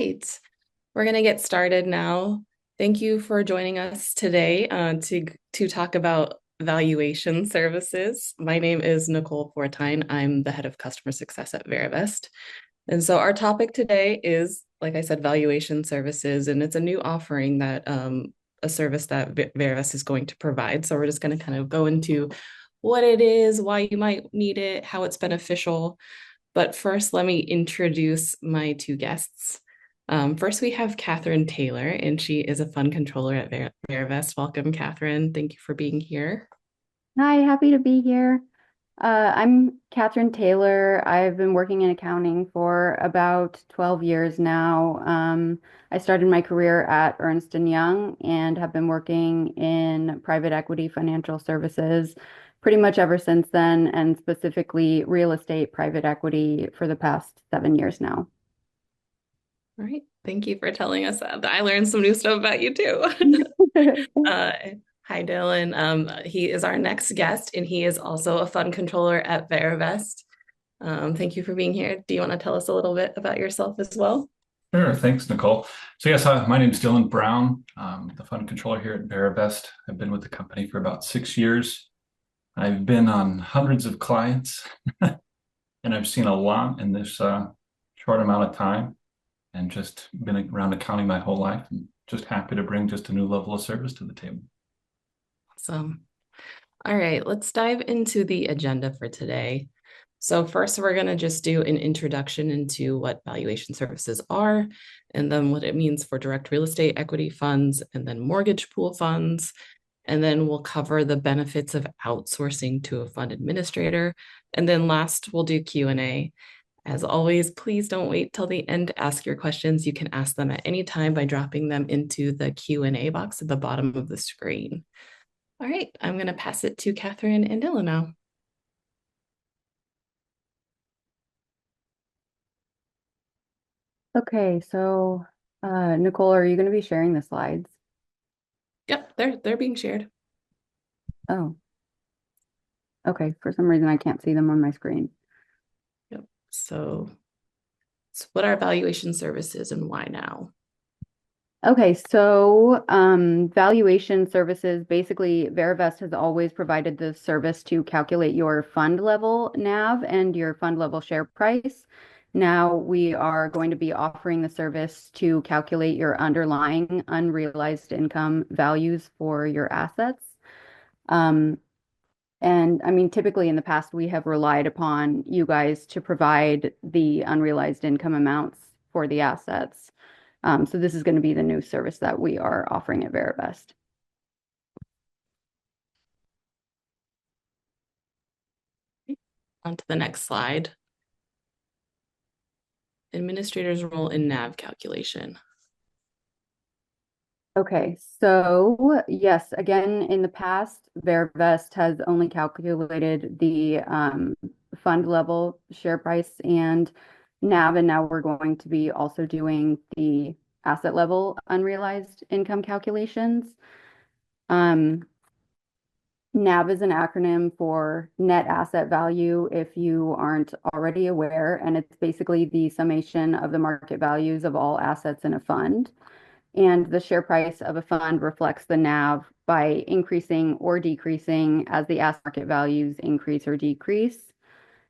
right, we're going to get started now. Thank you for joining us today to talk about valuation services. My name is Nicole Fortine. I'm the head of customer success at Verivest. And so our topic today is, like I said, valuation services, and it's a new offering that a service that Verivest is going to provide. So we're just going to kind of go into what it is, why you might need it, how it's beneficial. But first, let me introduce my two guests. First, we have Catherine Taylor, and she is a fund controller at Verivest. Welcome, Catherine. Thank you for being here. Hi, happy to be here. I'm Catherine Taylor. I've been working in accounting for about 12 years now. I started my career at Ernst& Young and have been working in private equity financial services pretty much ever since then, and specifically real estate private equity for the past 7 years now. All right. Thank you for telling us that. I learned some new stuff about you too. uh, Hi, Dylan. He is our next guest, and he is also a fund controller at Verivest. Thank you for being here. Do you want to tell us a little bit about yourself as well? Sure. Thanks, Nicole. So yes, my name is Dylan Brown. I'm the fund controller here at Verivest. I've been with the company for about 6 years. I've been on hundreds of clients and I've seen a lot in this short amount of time and just been around accounting my whole life and just happy to bring just a new level of service to the table. Awesome. All right, let's dive into the agenda for today. So first, we're going to just do an introduction into what valuation services are, and then what it means for direct real estate equity funds, and then mortgage pool funds. And then we'll cover the benefits of outsourcing to a fund administrator. And then last, we'll do Q&A. As always, please don't wait till the end to ask your questions. You can ask them at any time by dropping them into the Q&A box at the bottom of the screen. All right, I'm going to pass it to Catherine and Dylan now. Okay, so Nicole, are you going to be sharing the slides? Yep, they're being shared. Oh, okay. For some reason, I can't see them on my screen. Yep. So what are valuation services and why now? Okay, so valuation services, basically, Verivest has always provided the service to calculate your fund level NAV and your fund level share price. Now we are going to be offering the service to calculate your underlying unrealized income values for your assets. Um, and I mean, typically in the past, we have relied upon you guys to provide the unrealized income amounts for the assets. So this is going to be the new service that we are offering at Verivest. On to the next slide. Administrator's role in NAV calculation. Okay, so yes, again, in the past, Verivest has only calculated the fund level share price and NAV, and now we're going to be also doing the asset level unrealized income calculations. Um, NAV is an acronym for net asset value, if you aren't already aware, and it's basically the summation of the market values of all assets in a fund. And the share price of a fund reflects the NAV by increasing or decreasing as the asset market values increase or decrease.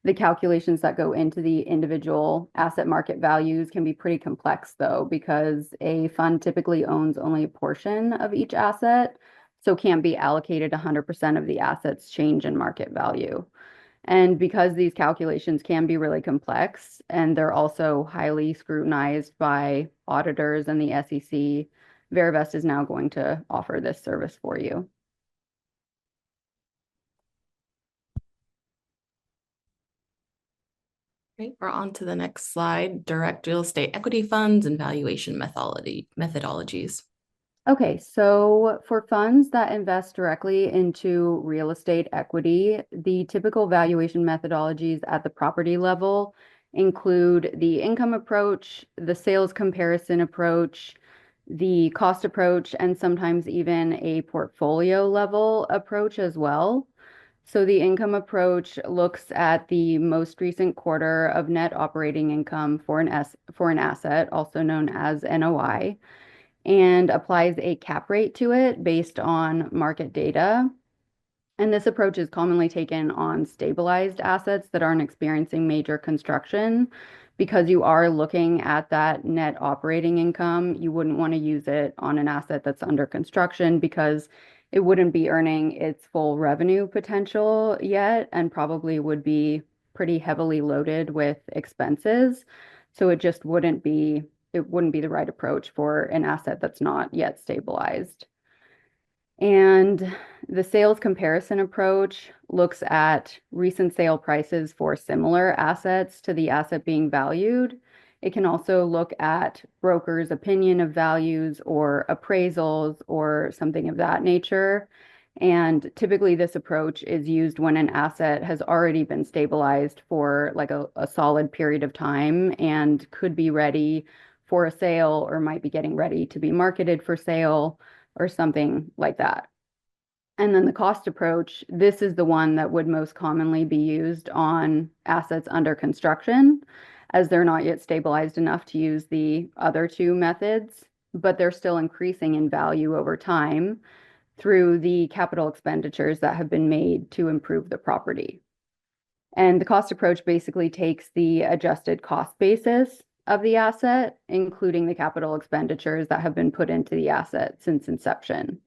The calculations that go into the individual asset market values can be pretty complex, though, because a fund typically owns only a portion of each asset, so can't be allocated 100% of the asset's change in market value. And because these calculations can be really complex and they're also highly scrutinized by auditors and the SEC, Verivest is now going to offer this service for you. Great. We're on to the next slide, direct real estate equity funds and valuation methodologies. Okay, so for funds that invest directly into real estate equity, the typical valuation methodologies at the property level include the income approach, the sales comparison approach, the cost approach, and sometimes even a portfolio level approach as well. So the income approach looks at the most recent quarter of net operating income for an asset, also known as NOI, and applies a cap rate to it based on market data. And this approach is commonly taken on stabilized assets that aren't experiencing major construction because you are looking at that net operating income. You wouldn't want to use it on an asset that's under construction because it wouldn't be earning its full revenue potential yet and probably would be pretty heavily loaded with expenses. So it wouldn't be the right approach for an asset that's not yet stabilized. And the sales comparison approach looks at recent sale prices for similar assets to the asset being valued. It can also look at brokers' opinion of values or appraisals or something of that nature. And typically, this approach is used when an asset has already been stabilized for like a solid period of time and could be ready for a sale or might be getting ready to be marketed for sale or something like that. And then the cost approach, this is the one that would most commonly be used on assets under construction, as they're not yet stabilized enough to use the other two methods, but they're still increasing in value over time through the capital expenditures that have been made to improve the property. And the cost approach basically takes the adjusted cost basis of the asset, including the capital expenditures that have been put into the asset since inception.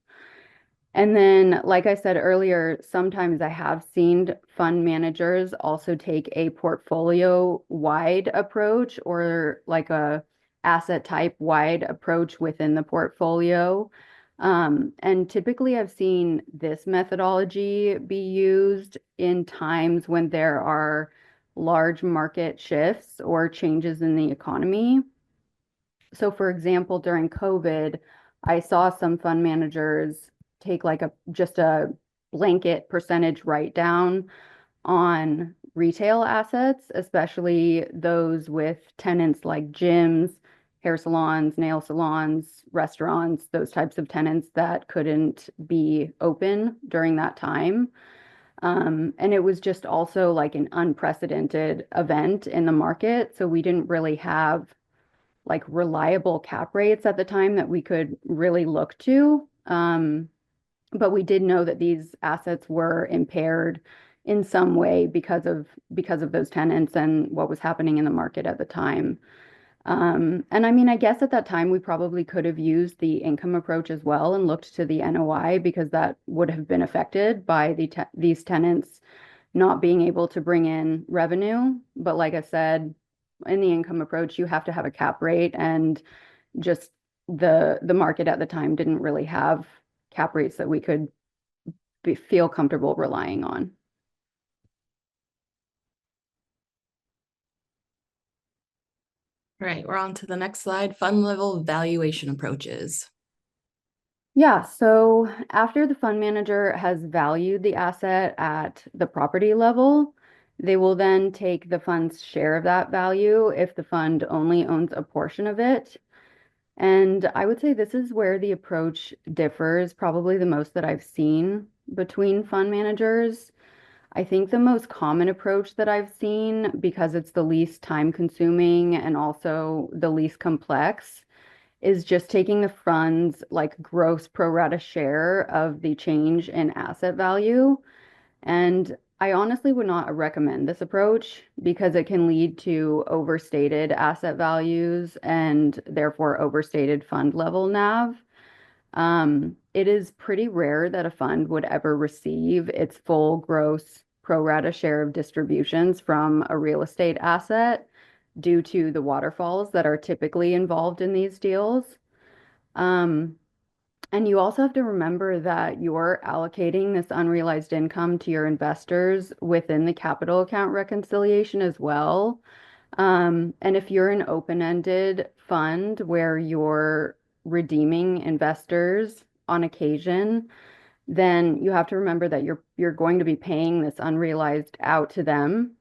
And then, like I said earlier, sometimes I have seen fund managers also take a portfolio wide approach or like a asset type wide approach within the portfolio. And typically I've seen this methodology be used in times when there are large market shifts or changes in the economy. So, for example, during COVID, I saw some fund managers take like a just a blanket percentage write down on retail assets, especially those with tenants like gyms, hair salons, nail salons, restaurants, those types of tenants that couldn't be open during that time. And it was just also like an unprecedented event in the market. So we didn't really have like reliable cap rates at the time that we could really look to. But we did know that these assets were impaired in some way because of those tenants and what was happening in the market at the time. And I mean, I guess at that time we probably could have used the income approach as well and looked to the NOI because that would have been affected by these tenants not being able to bring in revenue. But like I said, in the income approach, you have to have a cap rate, and just the market at the time didn't really have cap rates that we could feel comfortable relying on. All right, we're on to the next slide, fund level valuation approaches. Yeah, so after the fund manager has valued the asset at the property level, they will then take the fund's share of that value if the fund only owns a portion of it. And I would say this is where the approach differs, probably the most that I've seen between fund managers. I think the most common approach that I've seen, because it's the least time consuming and also the least complex, is just taking the fund's like gross pro rata share of the change in asset value. And I honestly would not recommend this approach because it can lead to overstated asset values and therefore overstated fund level NAV. It is pretty rare that a fund would ever receive its full gross pro rata share of distributions from a real estate asset due to the waterfalls that are typically involved in these deals. Um, and you also have to remember that you're allocating this unrealized income to your investors within the capital account reconciliation as well. And if you're an open-ended fund where you're redeeming investors on occasion, then you have to remember that you're going to be paying this unrealized out to them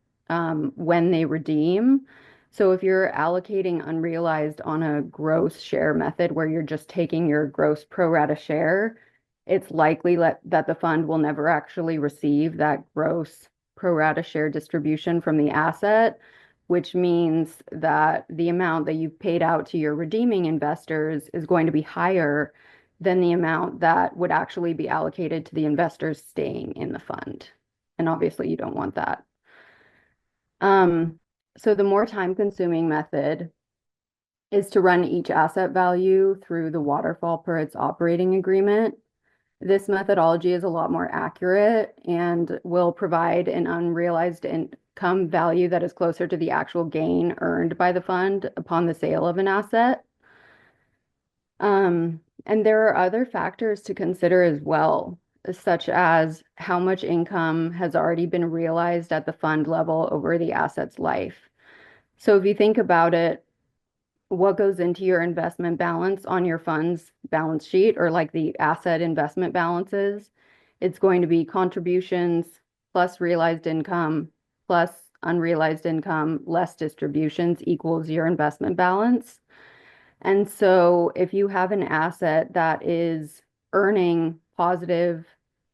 when they redeem. So if you're allocating unrealized on a gross share method where you're just taking your gross pro rata share, it's likely that the fund will never actually receive that gross pro rata share distribution from the asset, which means that the amount that you've paid out to your redeeming investors is going to be higher than the amount that would actually be allocated to the investors staying in the fund. And obviously, you don't want that. Um, so the more time-consuming method is to run each asset value through the waterfall per its operating agreement. This methodology is a lot more accurate and will provide an unrealized income value that is closer to the actual gain earned by the fund upon the sale of an asset. And there are other factors to consider as well, such as how much income has already been realized at the fund level over the asset's life. So if you think about it, what goes into your investment balance on your fund's balance sheet or like the asset investment balances, it's going to be contributions plus realized income plus unrealized income less distributions equals your investment balance. And so if you have an asset that is earning positive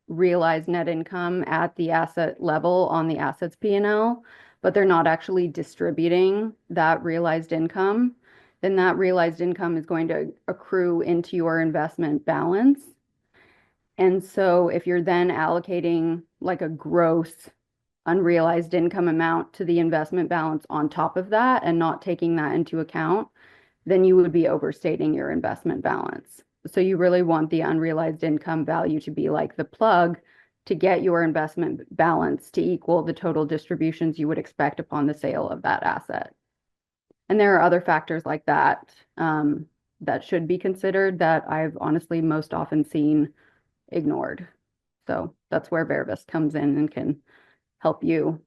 realized net income at the asset level on the assets P&L, but they're not actually distributing that realized income, then that realized income is going to accrue into your investment balance. And so if you're then allocating like a gross unrealized income amount to the investment balance on top of that and not taking that into account, then you would be overstating your investment balance. So you really want the unrealized income value to be like the plug to get your investment balance to equal the total distributions you would expect upon the sale of that asset. And there are other factors like that that should be considered that I've honestly most often seen ignored. So that's where Verivest comes in and can help you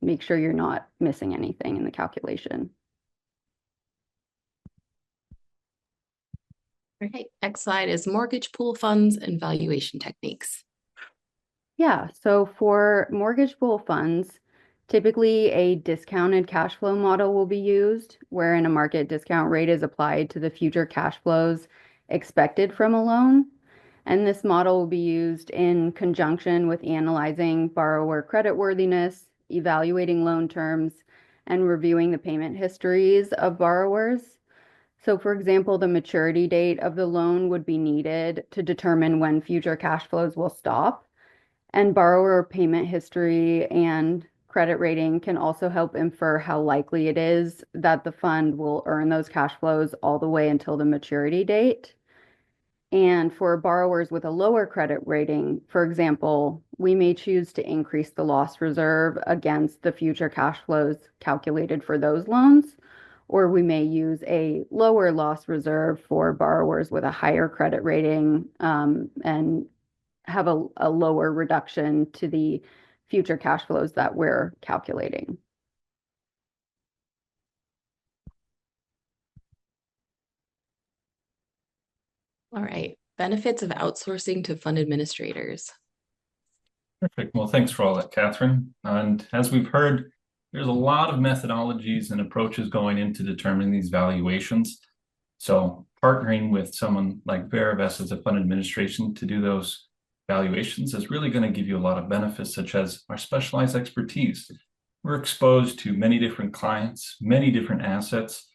make sure you're not missing anything in the calculation. All right, next slide is mortgage pool funds and valuation techniques. Yeah, so for mortgage pool funds, typically a discounted cash flow model will be used, wherein a market discount rate is applied to the future cash flows expected from a loan. And this model will be used in conjunction with analyzing borrower creditworthiness, evaluating loan terms, and reviewing the payment histories of borrowers. So, for example, the maturity date of the loan would be needed to determine when future cash flows will stop. And borrower payment history and credit rating can also help infer how likely it is that the fund will earn those cash flows all the way until the maturity date. And for borrowers with a lower credit rating, for example, we may choose to increase the loss reserve against the future cash flows calculated for those loans, or we may use a lower loss reserve for borrowers with a higher credit rating and have a lower reduction to the future cash flows that we're calculating. All right, benefits of outsourcing to fund administrators. Perfect. Well, thanks for all that, Catherine. And as we've heard, there's a lot of methodologies and approaches going into determining these valuations. So partnering with someone like Verivest as a fund administration to do those valuations is really going to give you a lot of benefits, such as our specialized expertise. We're exposed to many different clients, many different assets,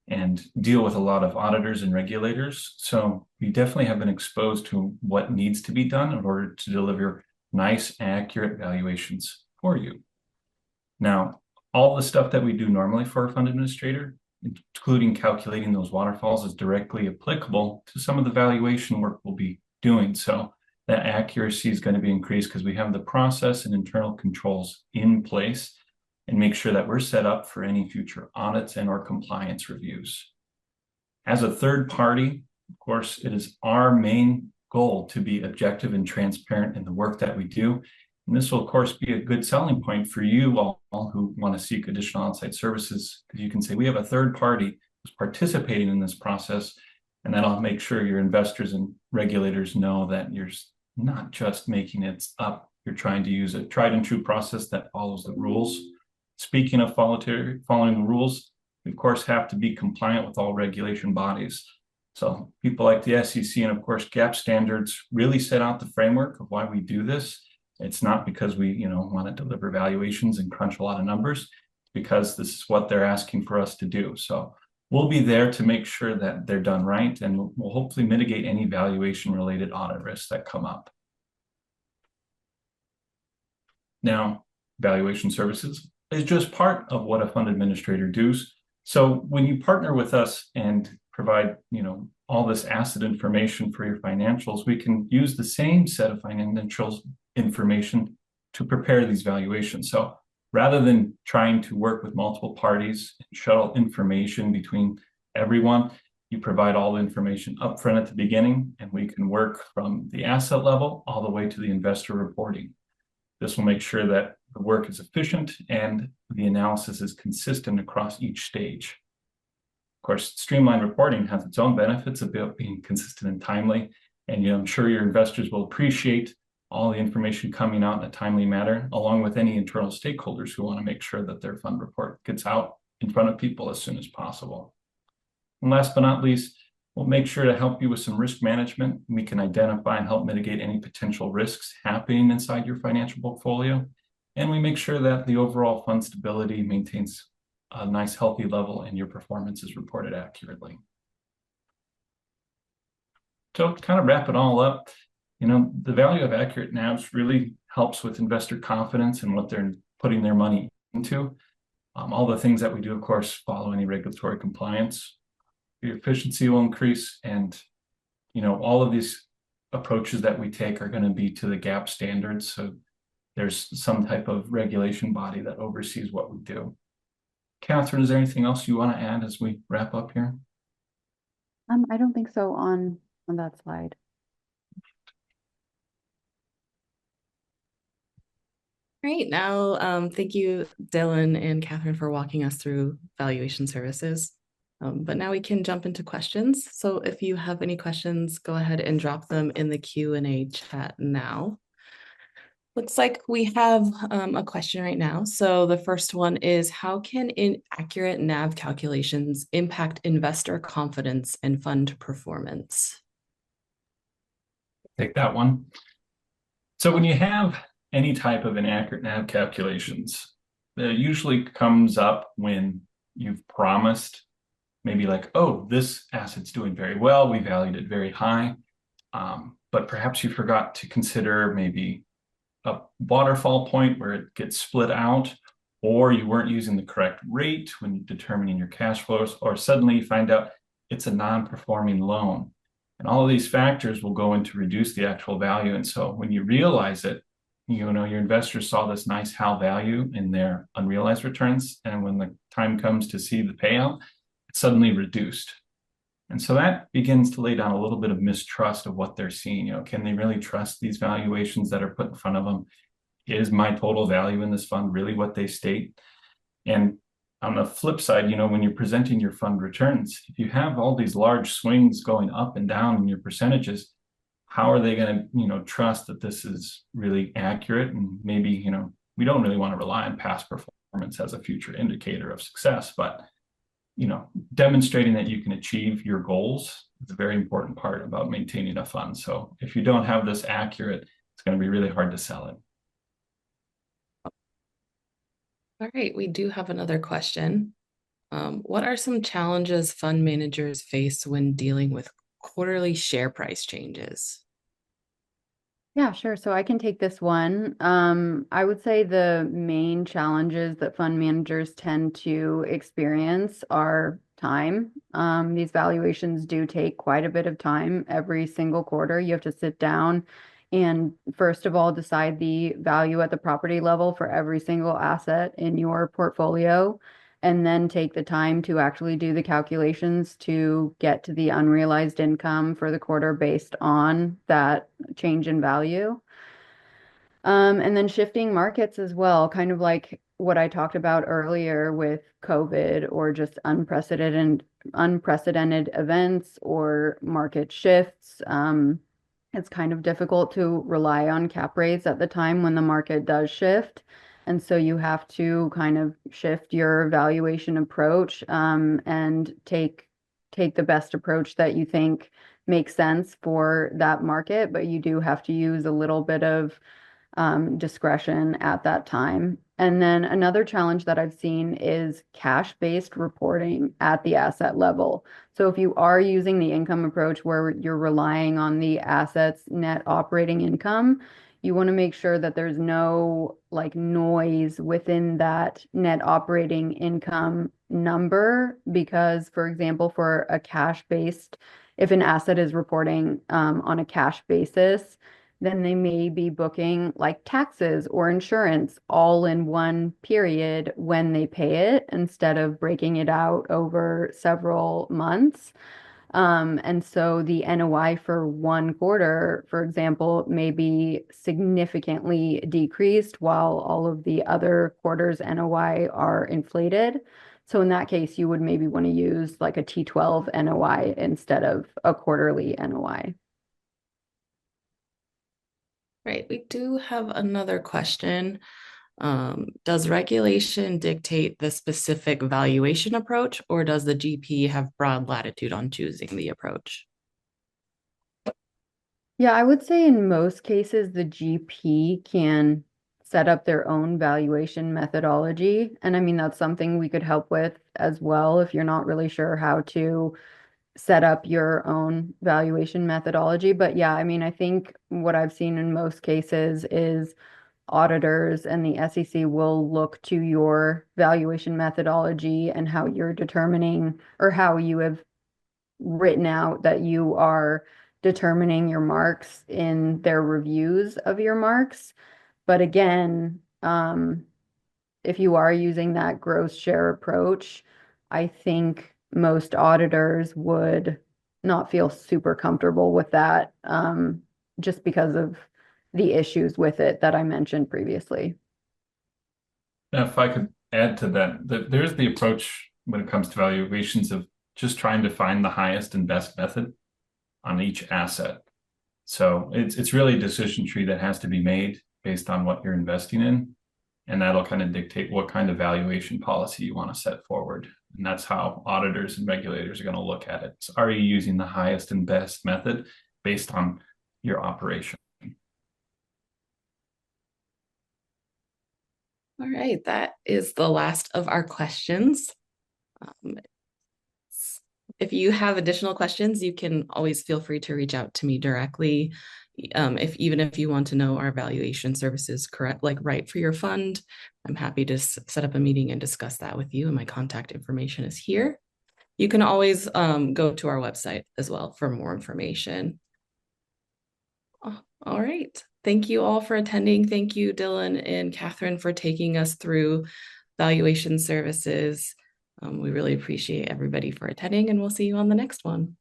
and deal with a lot of auditors and regulators. So we definitely have been exposed to what needs to be done in order to deliver nice, accurate valuations for you. Now, all the stuff that we do normally for a fund administrator, including calculating those waterfalls, is directly applicable to some of the valuation work we'll be doing. So that accuracy is going to be increased because we have the process and internal controls in place and make sure that we're set up for any future audits and or compliance reviews. As a third party, of course, it is our main goal to be objective and transparent in the work that we do. And this will, of course, be a good selling point for you all who want to seek additional outside services, because you can say, we have a third party who's participating in this process, and that'll make sure your investors and regulators know that you're not just making it up. You're trying to use a tried and true process that follows the rules. Speaking of following the rules, we, of course, have to be compliant with all regulation bodies. So people like the SEC and of course GAAP standards really set out the framework of why we do this. It's not because we, want to deliver valuations and crunch a lot of numbers. It's because this is what they're asking for us to do. So we'll be there to make sure that they're done right, and we'll hopefully mitigate any valuation related audit risks that come up. Now, valuation services is just part of what a fund administrator does. So when you partner with us and provide, all this asset information for your financials, we can use the same set of financial information to prepare these valuations. So rather than trying to work with multiple parties and shuttle information between everyone, you provide all the information upfront at the beginning, and we can work from the asset level all the way to the investor reporting. This will make sure that the work is efficient and the analysis is consistent across each stage. Of course, streamlined reporting has its own benefits about being consistent and timely. And I'm sure your investors will appreciate all the information coming out in a timely manner, along with any internal stakeholders who want to make sure that their fund report gets out in front of people as soon as possible. And last but not least, we'll make sure to help you with some risk management. We can identify and help mitigate any potential risks happening inside your financial portfolio. And we make sure that the overall fund stability maintains a nice healthy level and your performance is reported accurately. So to kind of wrap it all up, the value of accurate NAVs really helps with investor confidence in what they're putting their money into. All the things that we do, of course, follow any regulatory compliance. Your efficiency will increase, and all of these approaches that we take are going to be to the GAAP standards. So there's some type of regulation body that oversees what we do. Catherine, is there anything else you want to add as we wrap up here? I don't think so on that slide. Great. Now, thank you, Dylan and Catherine, for walking us through valuation services. But now we can jump into questions. So if you have any questions, go ahead and drop them in the Q&A chat now. Looks like we have a question right now. So the first one is, how can inaccurate NAV calculations impact investor confidence and fund performance? Take that one. So when you have any type of inaccurate NAV calculations, it usually comes up when you've promised maybe like, oh, this asset's doing very well, we valued it very high, but perhaps you forgot to consider maybe a waterfall point where it gets split out, or you weren't using the correct rate when determining your cash flows, or suddenly you find out it's a non-performing loan. And all of these factors will go in to reduce the actual value. And so when you realize it, your investors saw this nice HAL value in their unrealized returns. And when the time comes to see the payout, it's suddenly reduced. And so that begins to lay down a little bit of mistrust of what they're seeing. Can they really trust these valuations that are put in front of them? Is my total value in this fund really what they state? And on the flip side, when you're presenting your fund returns, if you have all these large swings going up and down in your percentages, how are they going to, trust that this is really accurate? And maybe, we don't really want to rely on past performance as a future indicator of success, but demonstrating that you can achieve your goals is a very important part about maintaining a fund. So if you don't have this accurate, it's going to be really hard to sell it. All right, we do have another question. What are some challenges fund managers face when dealing with quarterly share price changes? Yeah, sure. So I can take this one. I would say the main challenges that fund managers tend to experience are time. These valuations do take quite a bit of time every single quarter. You have to sit down and first of all decide the value at the property level for every single asset in your portfolio, and then take the time to actually do the calculations to get to the unrealized income for the quarter based on that change in value. And then shifting markets as well, kind of like what I talked about earlier with COVID or just unprecedented events or market shifts. It's kind of difficult to rely on cap rates at the time when the market does shift. And so you have to kind of shift your valuation approach and take take the best approach that you think makes sense for that market, but you do have to use a little bit of discretion at that time. And then another challenge that I've seen is cash-based reporting at the asset level. So if you are using the income approach where you're relying on the asset's net operating income, you want to make sure that there's no like noise within that net operating income number because, for example, for a cash-based, if an asset is reporting on a cash basis, then they may be booking like taxes or insurance all in one period when they pay it instead of breaking it out over several months. And so the NOI for one quarter, for example, may be significantly decreased while all of the other quarters' NOI are inflated. So in that case, you would maybe want to use like a T12 NOI instead of a quarterly NOI. Right. We do have another question. Does regulation dictate the specific valuation approach, or does the GP have broad latitude on choosing the approach? Yeah, I would say in most cases, the GP can set up their own valuation methodology. And I mean, that's something we could help with as well if you're not really sure how to set up your own valuation methodology. But yeah, I mean, I think what I've seen in most cases is auditors and the SEC will look to your valuation methodology and how you're determining or how you have written out that you are determining your marks in their reviews of your marks. But again, if you are using that gross share approach, I think most auditors would not feel super comfortable with that, just because of the issues with it that I mentioned previously. Now, if I could add to that, there's the approach when it comes to valuations of just trying to find the highest and best method on each asset. So it's really a decision tree that has to be made based on what you're investing in, and that'll kind of dictate what kind of valuation policy you want to set forward. And that's how auditors and regulators are going to look at it. So are you using the highest and best method based on your operation? All right, that is the last of our questions. Um, if you have additional questions, you can always feel free to reach out to me directly. If even if you want to know our valuation services correct, like right for your fund, I'm happy to set up a meeting and discuss that with you. And my contact information is here. You can always go to our website as well for more information. All right. Thank you all for attending. Thank you, Dylan and Catherine, for taking us through valuation services. We really appreciate everybody for attending, and we'll see you on the next one.